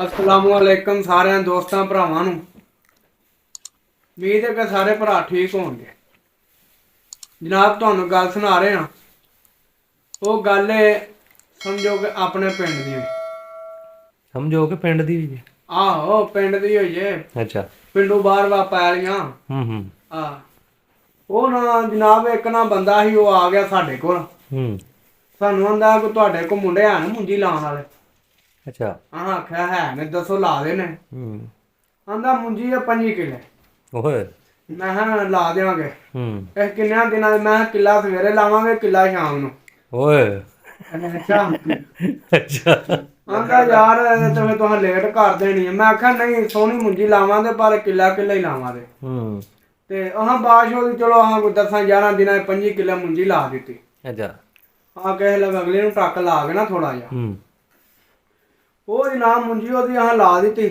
अस्सलामुअलैकुम सारे दोस्तों भरावां नूं। उम्मीद है कि सारे भरा ठीक होंगे। जनाब तुहानूं गल सुना रहे हैं। वो गल है समझो कि अपने पिंड दी। समझो कि पिंड दी आहो पिंड दी होई है। अच्छा पिंडू बाहर वा पैलियां। आ वो ना जनाब एक ना बंदा ही वो आ गया साडे कोल। सानूं आंदा कि तुहाडे कोल मुंडे हैन मुंजी लाउण वाले। अच्छा अहां आख्या है ने दसो ला देने। आंदा मुंजी है 25 किले। ओए मैं किहा ला देंगे। इस किन्ने दिनां मैं किला सवेरे लावांगे किला शाम नूं। ओए अच्छा अच्छा आंदा यार ते फिर तुहां लेट कर देनी है। मैं आख्या नहीं सोहनी मुंजी लावांगे पर किला किला ही लावांगे। ते अहां बाश होई चलो अहां कोई 10-11 दिनां 25 किले मुंजी ला दित्ती। अच्छा आ किसे लग अगले नूं टक ला के ना थोड़ा जिहा ਉਹ ਜਨਾਬ ਮੁੰਜੀ ਉਹਦੀ ਆਹ ਲਾ ਦਿੱਤੀ।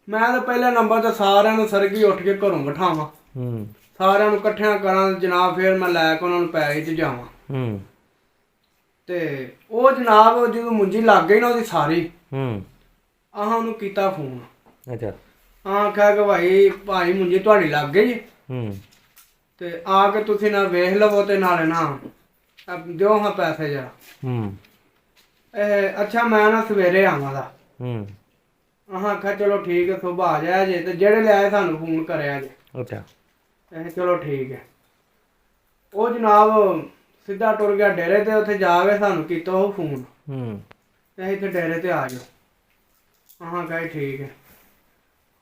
ਮੈਂ ਤਾਂ ਪਹਿਲੇ ਨੰਬਰ ਤੇ ਸਾਰਿਆਂ ਨੂੰ ਸਰਗੀ ਉੱਠ ਕੇ ਘਰੋਂ ਬਿਠਾਵਾਂ। ਸਾਰਿਆਂ ਨੂੰ ਇਕੱਠਿਆਂ ਕਰਾਂ ਜਨਾਬ। ਫਿਰ ਮੈਂ ਲੈ ਕੇ ਉਹਨਾਂ ਨੂੰ ਪੈਸੇ 'ਚ ਜਾਵਾਂ। ਤੇ ਉਹ ਜਨਾਬ ਜਦੋਂ ਮੁੰਜੀ ਲੱਗ ਗਈ ਨਾ ਉਹਦੀ ਸਾਰੀ ਆਹ ਉਹਨੂੰ ਕੀਤਾ ਫੋਨ। ਅੱਛਾ ਆਖਿਆ ਕਿ ਭਾਈ ਮੁੰਜੀ ਤੁਹਾਡੀ ਲੱਗ ਗਈ ਤੇ ਆ ਕੇ ਤੁਸੀਂ ਨਾ ਵੇਖ ਲਵੋ ਤੇ ਨਾਲੇ ਨਾ ਦਿਓ ਹਾਂ ਪੈਸੇ ਜਰਾ। ਅੱਛਾ ਮੈਂ ਨਾ ਸਵੇਰੇ ਆਵਾਂਗਾ। ਅਹਾਂ ਆਖਿਆ ਚਲੋ ਠੀਕ ਹੈ ਸੁਬਾਹ ਆ ਜਾਇਆ ਜੇ ਤੇ ਜਿਹੜੇ ਲਿਆਏ ਸਾਨੂੰ ਫੋਨ ਕਰਿਆ ਜੇ। ਅੱਛਾ ਚਲੋ ਠੀਕ ਹੈ। ਉਹ ਜਨਾਬ ਸਿੱਧਾ ਟੁਰ ਗਿਆ ਡੇਰੇ ਤੇ। ਉੱਥੇ ਜਾ ਕੇ ਸਾਨੂੰ ਕੀਤਾ ਉਹ ਫੋਨ। ਅਸੀਂ ਇੱਥੇ ਡੇਰੇ ਤੇ ਆ ਜਾਓ। ਅਹਾਂ ਕਹੇ ਠੀਕ ਹੈ।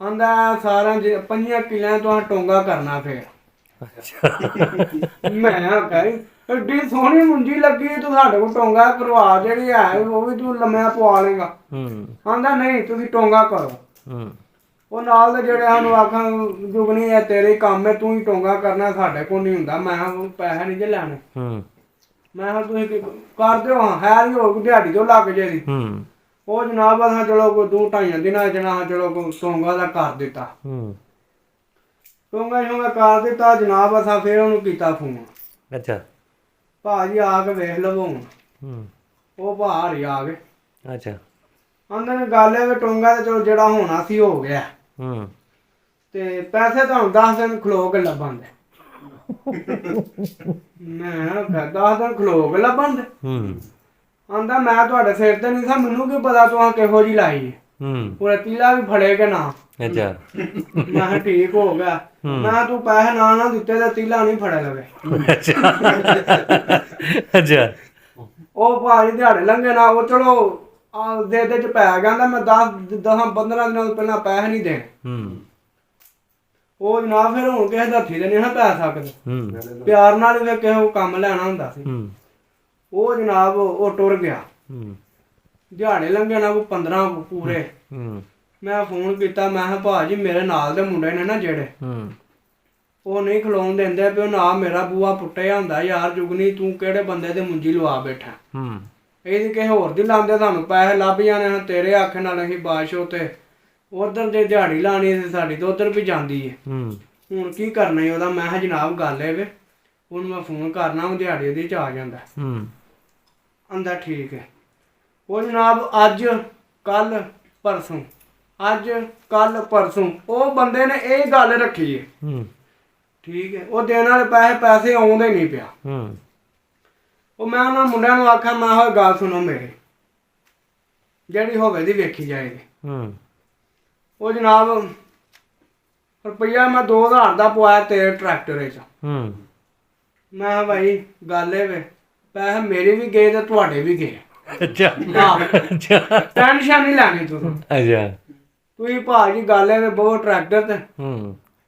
ਆਂਦਾ ਸਾਰਿਆਂ 5 ਕਿੱਲਿਆਂ ਤੋਂ ਟੋਂਗਾ ਕਰਨਾ ਫਿਰ। ਮੈਂ ਆਖਿਆ ਏਡੀ ਸੋਹਣੀ ਮੁੰਜੀ ਲੱਗੀ ਤੂੰ ਸਾਡੇ ਕੋਲ ਟੋਂਗਾ ਕਰਵਾ ਜਿਹੜੀ ਹੈ ਉਹ ਵੀ ਤੂੰ ਲੰਮਿਆ ਪਵਾ ਲੇਗਾ। ਆਂਦਾ ਨਹੀਂ ਤੁਸੀਂ ਟੋਂਗਾ ਕਰੋ। ਉਹ ਨਾਲ ਦੇ ਜਿਹੜੇ ਸਾਨੂੰ ਆਖਾਂ ਜੁਗਨੀ ਹੈ ਤੇਰੇ ਕੰਮ ਹੈ ਤੂੰ ਹੀ ਟੋਂਗਾ ਕਰਨਾ ਸਾਡੇ ਕੋਲ ਨਹੀਂ ਹੁੰਦਾ। ਮੈਂ ਪੈਸੇ ਨਹੀਂ ਜੇ ਲੈਣੇ। ਮੈਂ ਕਿਹਾ ਤੁਸੀਂ ਕਰ ਦਿਓ ਹਾਂ ਹੈ ਵੀ ਹੋ ਦਿਹਾੜੀ ਤੋਂ ਲੱਗ ਜੇ ਦੀ। ਉਹ ਜਨਾਬ ਅਸਾਂ ਚਲੋ ਕੋਈ 2-2.5 ਦਿਨਾਂ ਜਨਾ ਚਲੋ ਟੋਂਗਾ ਦਾ ਕਰ ਦਿੱਤਾ। ਟੋਂਗਾ ਸ਼ੋਂਗਾ ਕਰ ਦਿੱਤਾ ਜਨਾਬ। ਅਸਾਂ ਫਿਰ ਉਹਨੂੰ ਕੀਤਾ ਫੋਨ। ਅੱਛਾ ਭਾਜੀ ਆ ਕੇ ਵੇਖ ਲਵੋ ਹੁਣ। ਉਹ ਭਾਰ ਹੀ ਆ ਗਏ। ਅੱਛਾ ਆਂਦੇ ਨੇ ਗੱਲ ਇਹ ਵੀ ਟੋਂਗਾ ਤੇ ਚਲੋ ਜਿਹੜਾ ਹੋਣਾ ਸੀ ਹੋ ਗਿਆ। ਤੇ ਪੈਸੇ ਤੁਹਾਨੂੰ 10 ਦਿਨ ਖਲੋ ਕੇ ਲੱਭਣ ਦੇ। ਮੈਂ 10 ਦਿਨ ਖਲੋ ਕੇ ਲੱਭਣ ਦੇ। ਆਂਦਾ ਮੈਂ ਤੁਹਾਡੇ ਸਿਰ ਤੇ ਨਹੀਂ ਸਾਂ ਮੈਨੂੰ ਕੀ ਪਤਾ ਤੂੰ ਕਿਹੋ ਜਿਹੀ ਲਾਈ ਪੂਰਾ ਤੀਲਾ ਵੀ ਫੜੇ ਕੇ ਨਾ। ਅੱਛਾ ਮੈਂ ਕਿਹਾ ਠੀਕ ਹੋ ਗਿਆ। ਮੈਂ ਤੂੰ ਪੈਸੇ ਨਾ ਦਿੱਤੇ ਤੇ ਤੀਲਾ ਨਹੀਂ ਫੜੇ ਲਵੇ। ਅੱਛਾ ਉਹ ਭਾਜੀ ਦਿਹਾੜੇ ਲੰਘੇ ਨਾ ਉਹ ਚਲੋ ਦੇ ਚ ਪੈ ਗਿਆ। ਮੈਂ 10-15 ਦਿਨਾਂ ਤੋਂ ਪਹਿਲਾਂ ਪੈਸੇ ਨਹੀਂ ਦੇਣੇ। ਉਹ ਜਨਾਬ ਫਿਰ ਹੁਣ ਕਿਸੇ ਹੱਥੀ ਤੇ ਨਹੀਂ ਨਾ ਪੈ ਸਕਦੇ। ਪਿਆਰ ਨਾਲ ਵੀ ਕਿਸੇ ਕੋ ਕੰਮ ਲੈਣਾ ਹੁੰਦਾ ਸੀ। ਉਹ ਜਨਾਬ ਉਹ ਟੁਰ ਗਿਆ। ਦਿਹਾੜੇ ਲੰਘੇ ਨਾ ਉਹ 15 ਪੂਰੇ। ਮੈਂ ਫੋਨ ਕੀਤਾ ਮੈਂ ਕਿਹਾ ਭਾਜੀ ਮੇਰੇ ਨਾਲ ਦੇ ਮੁੰਡੇ ਨੇ ਨਾ ਜਿਹੜੇ ਉਹ ਨਹੀਂ ਖਲੋਣ ਦਿੰਦੇ ਵੀ ਉਹ ਨਾ ਮੇਰਾ ਬੂਆ ਪੁੱਟਿਆ ਹੁੰਦਾ ਯਾਰ ਜੁਗਨੀ ਤੂੰ ਕਿਹੜੇ ਬੰਦੇ ਦੇ ਮੁੰਜੀ ਲਵਾ ਬੈਠਾ। ਇਹਦੀ ਕਿਸੇ ਹੋਰ ਦੀ ਲਾਉਂਦੇ ਸਾਨੂੰ ਪੈਸੇ ਲੱਭ ਜਾਣੇ ਤੇਰੇ ਆਖੇ ਨਾਲ ਅਸੀਂ ਬਾਦਸ਼ਾਹ ਤੇ ਉਧਰ ਜੇ ਦਿਹਾੜੀ ਲਾਣੀ ਸੀ ਸਾਡੀ ਤੇ ਉਧਰ ਵੀ ਜਾਂਦੀ ਹੈ। ਹੁਣ ਕੀ ਕਰਨਾ ਉਹਦਾ। ਮੈਂ ਕਿਹਾ ਜਨਾਬ ਗੱਲ ਇਹ ਵੇ ਉਹਨੂੰ ਮੈਂ ਫੋਨ ਕਰਨਾ ਉਹ ਦਿਹਾੜੀ ਉਹਦੀ ਚ ਆ ਜਾਂਦਾ। ਆਂਦਾ ਠੀਕ ਹੈ। ਉਹ ਜਨਾਬ ਅੱਜ ਕੱਲ ਪਰਸੋਂ ਉਹ ਬੰਦੇ ਨੇ ਇਹ ਗੱਲ ਰੱਖੀ ਹੈ। ਠੀਕ ਹੈ। ਉਹ ਦੇਣ ਵਾਲੇ ਪੈਸੇ ਆਉਂਦੇ ਨਹੀਂ ਪਿਆ। ਉਹ ਮੈਂ ਉਹਨਾਂ ਮੁੰਡਿਆਂ ਨੂੰ ਆਖਿਆ ਮੈਂ ਹੋਏ ਗੱਲ ਸੁਣੋ ਮੇਰੀ ਜਿਹੜੀ ਹੋਵੇ ਦੀ ਵੇਖੀ ਜਾਏਗੀ। ਉਹ ਜਨਾਬ ਰੁਪਈਆ ਮੈਂ 2000 ਦਾ ਪਵਾਇਆ ਤੇਲ ਟਰੈਕਟਰ ਵਿੱਚ। ਮੈਂ ਕਿਹਾ ਭਾਈ ਗੱਲ ਇਹ ਵੇ ਪੈਸੇ ਮੇਰੇ ਵੀ ਗਏ ਤੇ ਤੁਹਾਡੇ ਵੀ ਗਏ। ਟੈਨਸ਼ਨ ਨਹੀਂ ਲੈਣੀ ਤੁਸੀਂ। ਤੁਸੀਂ ਭਾਜੀ ਗੱਲ ਇਹ ਵੇ ਬਹੁਤ ਟਰੈਕਟਰ ਤੇ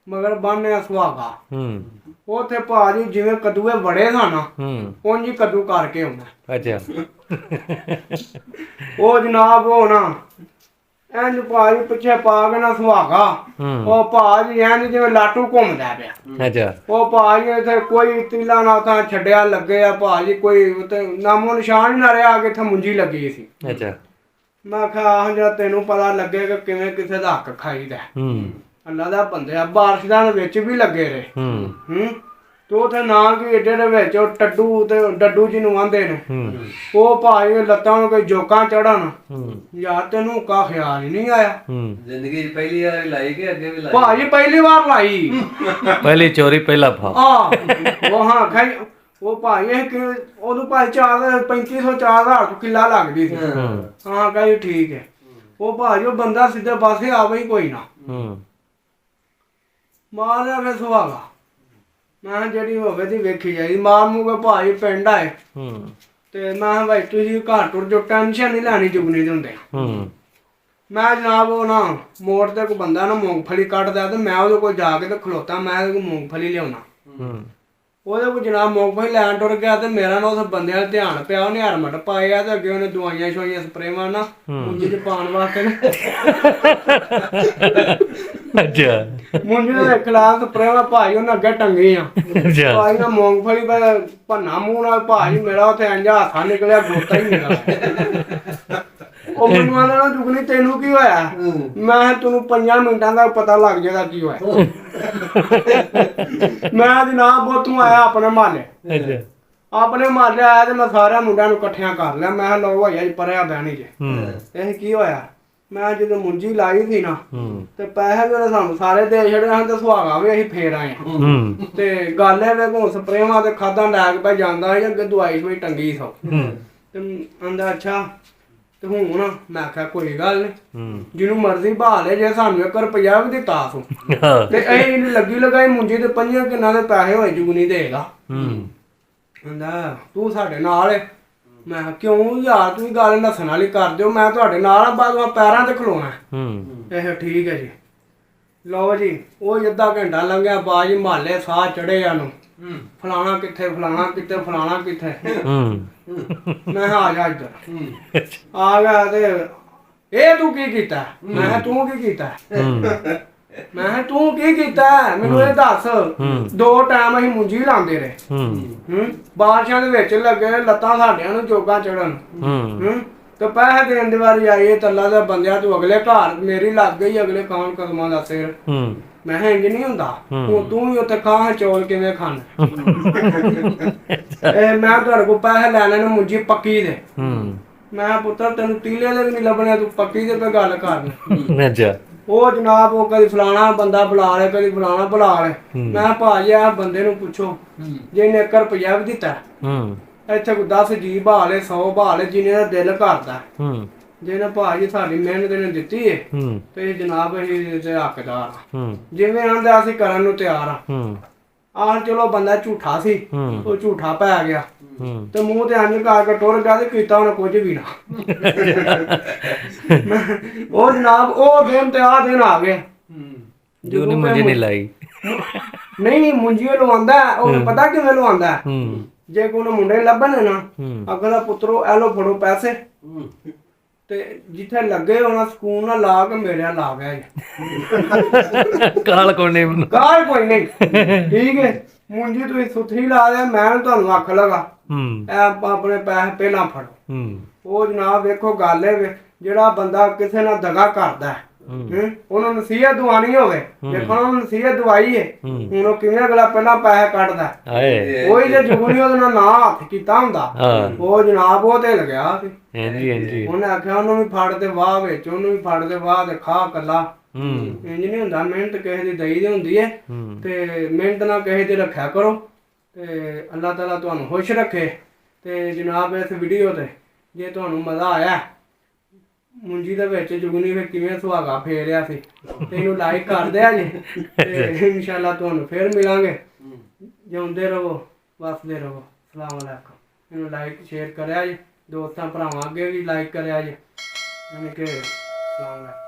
ਮਗਰ ਬੰਨਿਆ ਸੁਹਾਗਾ। ਉੱਥੇ ਭਾਜੀ ਜਿਵੇਂ ਕੱਦੂਏ ਵੜੇ ਨਾ ਉਂਝ ਕੱਦੂ ਕਰਕੇ ਆਉਣਾ। ਉਹ ਜਨਾਬ ਉਹ ਨਾ ਇੰਝ ਭਾਜੀ ਪਿੱਛੇ ਪਾ ਕੇ ਨਾ ਸੁਹਾਗਾ। ਉਹ ਭਾਜੀ ਇੰਝ ਜਿਵੇਂ ਲਾਟੂ ਘੁੰਮਦਾ ਪਿਆ। ਉਹ ਭਾਜੀ ਇੱਥੇ ਕੋਈ ਤੀਲਾ ਨਾ ਤਾਂ ਛੱਡਿਆ ਲੱਗੇ ਆ ਭਾਜੀ ਕੋਈ ਨਾਮੋ ਨਿਸ਼ਾਨ ਹੀ ਨਾ ਰਿਹਾ ਕਿ ਇੱਥੇ ਮੁੰਜੀ ਲੱਗੀ ਸੀ। ਮੈਂ ਕਿਹਾ ਆਹ ਜਿਹੜਾ ਤੈਨੂੰ ਪਤਾ ਲੱਗੇ ਕਿ ਕਿਵੇਂ ਕਿਸੇ ਦਾ ਹੱਕ ਖਾਈਦਾ। ਅੱਲਾ ਦਾ ਬੰਦੇ ਆ ਬਾਰਿਸ਼ਾਂ ਦੇ ਵਿੱਚ ਵੀ ਲੱਗੇ ਰਹੇ। ਤੇ ਉੱਥੇ ਨਾ ਕਿ ਏਡੇ ਦੇ ਵਿੱਚ ਉਹ ਟੱਡੂ ਤੇ ਡੱਡੂ ਜਿਹਨੂੰ ਆਂਦੇ ਨੇ, ਉਹ ਭਾਈ ਲੱਤਾਂ ਨੂੰ ਕੋਈ ਜੋਕਾਂ ਚੜਨ, ਯਾਰ ਤੈਨੂੰ ਕਾ ਖਿਆਲ ਹੀ ਨਹੀਂ ਆਇਆ। ਜ਼ਿੰਦਗੀ 'ਚ ਪਹਿਲੀ ਵਾਰ ਲਾਈ ਕਿ ਅੱਗੇ ਵੀ ਲਾਈ? ਭਾਜੀ ਪਹਿਲੀ ਵਾਰ ਲਾਈ। ਪਹਿਲੀ ਚੋਰੀ ਪਹਿਲਾ ਫਾ। ਉਹ ਹਾਂ ਖਾਈ ਉਹ ਭਾਈ ਇਹ ਕਿ ਉਦੋਂ ਭਾਈ 3500 4000 ਕਿੱਲਾ ਲੱਗਦੀ ਸੀ। ਹਾਂ ਕਹੀ ਠੀਕ ਹੈ। ਉਹ ਭਾਜੀ ਉਹ ਬੰਦਾ ਸਿੱਧੇ ਪਾਸੇ ਆਵੇ ਹੀ ਕੋਈ ਨਾ, ਮਾਰ ਲਿਆ ਫਿਰ ਸੁਹਾਗਾ। ਮੈਂ ਜਿਹੜੀ ਹੋਵੇ ਦੀ ਵੇਖੀ ਜਾਈ, ਮਾਰ ਮੂਗੇ ਭਾਜੀ ਪਿੰਡ ਆਏ ਤੇ ਮੈਂ ਭਾਈ ਤੁਸੀਂ ਘਰ ਟੁਰ ਜੋ, ਟੈਨਸ਼ਨ ਨਹੀਂ ਲੈਣੀ ਜੁਗਨੀ ਦੇ ਹੁੰਦੇ। ਮੈਂ ਜਨਾਬ ਉਹ ਨਾ ਮੋੜ ਤੇ ਕੋਈ ਬੰਦਾ ਨਾ ਮੂੰਗਫਲੀ ਕੱਢਦਾ ਤੇ ਮੈਂ ਉਹਦੇ ਕੋਲ ਜਾ ਕੇ ਤੇ ਖਲੋਤਾ, ਮੈਂ ਉਹਦੇ ਕੋਲ ਮੂੰਗਫਲੀ ਲਿਆਉਣਾ। ਉਹਦੇ ਕੋਲ ਜਨਾਬ ਮੂੰਗਫਲੀ ਲੈਣ ਟੁਰ ਗਿਆ ਤੇ ਮੇਰਾ ਨਾ ਉਸ ਬੰਦੇ ਦਾ ਧਿਆਨ ਪਿਆ, ਉਹਨੇ ਹਰਮਟ ਪਾਏ ਆ ਤੇ ਅੱਗੇ ਉਹਨੇ ਦਵਾਈਆਂ ਸ਼ਵਾਈਆਂ ਸਪਰੇਵਾਂ ਨਾ ਮੁੰਜੀ 'ਚ ਪਾਉਣ ਵਾਸਤੇ ਮੁੰਜੀ ਦੇ ਖਿਲਾਫ ਸਪਰੇਵਾਂ ਭਾਈ ਉਹਨੇ ਅੱਗੇ ਟੰਗੀਆਂ। ਭਾਈ ਨਾ ਮੂੰਗਫਲੀ ਭੰਨਾ ਮੂੰਹ ਨਾਲ ਭਾਈ ਮੇਰਾ ਉੱਥੇ ਇੰਝ ਹੱਥਾ ਨਿਕਲਿਆ, ਗੋਤਾ ਹੀ ਨਿਕਲਿਆ। ਉਹ ਮੈਨੂੰ ਆਂਦਾ ਨਾ ਜੁਗਨੀ ਤੈਨੂੰ ਕੀ ਹੋਇਆ? ਮੈਂ ਤੈਨੂੰ 5 ਮਿੰਟਾਂ ਦਾ ਪਤਾ ਲੱਗ ਜਾਏਗਾ ਕੀ ਹੋਇਆ। ਮੈਂ ਜਨਾਬ ਉੱਥੋਂ ਆਇਆ ਆਪਣੇ ਮਹੱਲੇ, ਆਪਣੇ ਮਹੱਲੇ ਆਇਆ ਤੇ ਮੈਂ ਸਾਰਿਆਂ ਮੁੰਡਿਆਂ ਨੂੰ ਇਕੱਠਿਆਂ ਕਰ ਲਿਆ। ਮੈਂ ਲਓ ਭਾਈਆ ਜੀ ਪਰਿਆ ਬਹਿਣੀ ਜੇ, ਇਹ ਕੀ ਹੋਇਆ? ਮੈਂ ਜਦੋਂ ਮੁੰਜੀ ਲਾਈ ਸੀ ਨਾ ਤੇ ਪੈਸੇ ਵੀ ਉਹਨੇ ਸਾਨੂੰ ਸਾਰੇ ਦੇ ਛੱਡੇ ਹਨ ਤੇ ਸੁਹਾਗਾ ਵੀ ਅਸੀਂ ਫੇਰ ਆਏ। ਤੇ ਗੱਲ ਇਹ ਵੇ ਘੋਂ ਸਪਰੇਵਾਂ ਤੇ ਖਾਦਾਂ ਲੈ ਕੇ ਪੈ ਜਾਂਦਾ ਸੀ, ਅੱਗੇ ਦਵਾਈ ਸ਼ਵਾਈ ਟੰਗੀ ਸੋ ਤੇ ਆਂਦਾ ਅੱਛਾ ਤੇ ਹੁਣ ਮੈਂ ਆਖਿਆ ਕੋਈ ਗੱਲ ਨੀ, ਜਿਹਨੂੰ ਮਰਜ਼ੀ ਬਹਾ ਲੈ, ਜੇ ਸਾਨੂੰ 1 ਰੁਪਇਆ ਵੀ ਦਿੱਤਾ ਸੋ ਤੇ ਅਸੀਂ ਲੱਗੀ ਲਗਾਈ ਮੁੰਜੀ ਤੇ 5 ਕਿੰਨਾ ਦੇ ਪੈਸੇ ਹੋਏ ਜੁਗਨੀ ਦੇਗਾ। ਕਹਿੰਦਾ ਤੂੰ ਸਾਡੇ ਨਾਲ ਏ। ਮੈਂ ਕਿਉਂ ਯਾਰ ਤੂੰ ਗੱਲ ਨੱਸਣ ਵਾਲੀ ਕਰ ਦਿਓ, ਮੈਂ ਤੁਹਾਡੇ ਨਾਲ ਬਾਅਦ ਮੈਂ ਪੈਰਾਂ ਤੇ ਖਲੋਣਾ। ਇਹ ਠੀਕ ਹੈ ਜੀ। ਲਓ ਜੀ ਉਹ ਅੱਧਾ ਘੰਟਾ ਲੰਘਿਆ, ਬਾਜੀ ਮਹੱਲੇ ਸਾਹ ਚੜੇ ਨੂੰ, ਫਲਾਣਾ ਕਿੱਥੇ, ਫਲਾਣਾ ਕਿੱਥੇ, ਫਲਾਣਾ ਕਿੱਥੇ। ਮੈਂ ਆ ਜਾ ਇੱਧਰ ਆ ਗਿਆ ਤੇ ਇਹ ਤੂੰ ਕੀ ਕੀਤਾ? ਮੈਂ ਤੂੰ ਕੀ ਕੀਤਾ? ਮੈਂ ਤੂੰ ਕੀ ਕੀਤਾ ਮੈਨੂੰ ਇਹ ਦੱਸ। 2 ਟਾਈਮ ਅਸੀਂ ਮੁੰਜੀ ਲਾਉਂਦੇ ਰਹੇ, ਬਾਰਿਸ਼ਾਂ ਦੇ ਵਿੱਚ ਲੱਗੇ ਲੱਤਾਂ ਸਾਡਿਆਂ ਨੂੰ ਜੋਗਾ ਚੜਨ, ਤੇ ਪੈਸੇ ਦੇਣ ਦੀ ਵਾਰੀ ਆਈ ਇਹ ਤੱਲਾ ਦਾ ਬੰਦਿਆ, ਤੂੰ ਅਗਲੇ ਘਰ ਮੇਰੀ ਲੱਗ ਗਈ, ਅਗਲੇ ਕੌਣ ਕਦਮਾਂ ਦਾ ਸਿਰ। ਮੈਂ ਕਿਹਾ ਇੰਜ ਨਹੀਂ ਹੁੰਦਾ, ਹੁਣ ਤੂੰ ਵੀ ਉੱਥੇ ਖਾਂ ਚੌਲ ਕਿਵੇਂ ਖਾਣਾ। ਮੈਂ ਤੁਹਾਡੇ ਕੋਲ ਪੈਸੇ ਲੈਣੇ ਨੇ ਮੁੰਜੀ ਪੱਕੀ ਦੇ। ਮੈਂ ਪੁੱਤਰ ਤੈਨੂੰ ਤੀਲੇ ਦੇ ਵੀ ਨਹੀਂ ਲੱਭਣੇ, ਤੂੰ ਪੱਕੀ ਦੇ ਤੇ ਗੱਲ ਕਰ। ਉਹ ਜਨਾਬ ਉਹ ਕਦੀ ਫਲਾਣਾ ਬੰਦਾ ਬੁਲਾ ਲੈ, ਕਦੀ ਫਲਾਣਾ ਬੁਲਾ ਲੈ। ਮੈਂ ਭਾਜੀ ਆ ਬੰਦੇ ਨੂੰ ਪੁੱਛੋ ਜੇ ਇਹਨੇ 1 ਰੁਪਇਆ ਵੀ ਦਿੱਤਾ, ਇੱਥੇ ਕੋਈ 10 ਜੀ ਬਹਾ ਲੈ, 100 ਬਹਾ ਲੈ, ਜਿਹਨੇ ਦਾ ਦਿਲ ਕਰਦਾ। ਜਿਹਨੇ ਭਾਜੀ ਸਾਡੀ ਮਿਹਨਤ ਨੇ ਦਿੱਤੀ ਏ ਤੇ ਜਨਾਬ ਅਸੀਂ ਤੇ ਹੱਕਦਾਰ, ਜਿਵੇਂ ਆਂਦਾ ਅਸੀਂ ਕਰਨ ਨੂੰ ਤਿਆਰ ਆ। ਚਲੋ ਬੰਦਾ ਝੂਠਾ ਸੀ, ਉਹ ਝੂਠਾ ਪੈ ਗਿਆ ਤੇ ਮੂੰਹ ਤੇ ਅੰਨ ਕਰਕੇ ਟੁਰ ਗਿਆ ਤੇ ਕੀਤਾ ਉਹਨੇ ਕੁਝ ਵੀ ਨਾ। ਉਹ ਜਨਾਬ ਉਹ ਦਿਨ ਤੇ ਆ ਦਿਨ ਆ ਗਏ ਜੁਗਨੀ ਮੁੰਜੀ ਨਹੀਂ ਲਾਈ। ਨਹੀਂ ਮੁੰਜੀ ਲਵਾਉਂਦਾ, ਉਹ ਪਤਾ ਕਿਵੇਂ ਲਵਾਉਂਦਾ? ਜੇ ਕੋਈ ਮੁੰਡੇ ਲੱਭਣ ਨਾ ਅਗਲਾ ਪੁੱਤਰੋ ਐ ਲੋ ਫੜੋ ਪੈਸੇ ਤੇ ਜਿੱਥੇ ਲੱਗੇ ਹੋਣਾ ਸਕੂਨ ਨਾਲ ਲਾ ਕੇ ਮੇਰੇ ਲਾ ਗਿਆ ਜੀ। ਕਾਲ ਕੋਈ ਨਹੀਂ, ਕਾਲ ਕੋਈ ਨਹੀਂ, ਠੀਕ ਹੈ। ਮੁੰਜੀ ਤੁਸੀਂ ਸੁਥਰੀ ਲਾ ਦੇ, ਮੈਂ ਤੁਹਾਨੂੰ ਆਖ ਲਗਾ ਆਪਣੇ ਪੈਸੇ ਪਹਿਲਾਂ ਫੜੋ। ਉਹ ਜਨਾਬ ਵੇਖੋ ਗੱਲ ਇਹ ਜਿਹੜਾ ਬੰਦਾ ਕਿਸੇ ਨਾਲ ਦਗਾ ਕਰਦਾ ਉਹਨੂੰ ਨਸੀਹਤ ਦਵਾਣੀ ਹੋਵੇ, ਦੇਖੋ ਉਹਨੂੰ ਨਸੀਹਤ ਦਵਾਈ ਹੈ, ਹੁਣ ਉਹ ਕਿਵੇਂ ਅਗਲਾ ਪਹਿਲਾਂ ਪੈਸੇ ਕੱਢਦਾ। ਉਹੀ ਜੇ ਜੁਗਨੀ ਉਹਦੇ ਨਾਲ ਨਾ ਹੱਥ ਕੀਤਾ ਹੁੰਦਾ, ਉਹ ਜਨਾਬ ਉਹ ਤੇ ਲੱਗਿਆ ਸੀ। ਉਹਨੇ ਆਖਿਆ ਉਹਨੂੰ ਵੀ ਫੜ ਤੇ ਵਾਹ ਵਿੱਚ, ਉਹਨੂੰ ਵੀ ਫੜ ਤੇ ਵਾਹ ਤੇ ਖਾ ਕੱਲਾ। ਇੰਜ ਨੀ ਹੁੰਦਾ, ਮਿਹਨਤ ਕਿਸੇ ਦੀ ਦਈ ਦੀ ਹੁੰਦੀ ਹੈ ਤੇ ਮਿਹਨਤ ਨਾਲ ਕਿਸੇ ਦੀ ਰੱਖਿਆ ਕਰੋ ਤੇ ਅੱਲਾਹ ਤਾਲਾ ਤੁਹਾਨੂੰ ਖੁਸ਼ ਰੱਖੇ। ਤੇ ਜਨਾਬ ਇਸ ਵੀਡੀਓ ਤੇ ਜੇ ਤੁਹਾਨੂੰ ਮਜ਼ਾ ਆਇਆ ਮੁੰਜੀ ਦੇ ਵਿੱਚ ਜੁਗਨੀ ਫਿਰ ਕਿਵੇਂ ਸੁਹਾਗਾ ਫੇਰਿਆ ਸੀ ਤੇ ਇਹਨੂੰ ਲਾਈਕ ਕਰ ਦਿਆ ਜੀ ਤੇ ਇਨਸ਼ਾਅੱਲਾ ਤੁਹਾਨੂੰ ਫਿਰ ਮਿਲਾਂਗੇ। ਜਿਉਂਦੇ ਰਹੋ, ਵਸਦੇ ਰਹੋ। ਸਲਾਮ ਅਲੈਕੁਮ। ਇਹਨੂੰ ਲਾਈਕ ਸ਼ੇਅਰ ਕਰਿਆ ਜੀ, ਦੋਸਤਾਂ ਭਰਾਵਾਂ ਅੱਗੇ ਵੀ ਲਾਈਕ ਕਰਿਆ ਜੀ। ਯਾਨੀ ਕਿ ਸਲਾਮ ਅਲੈਕੁਮ।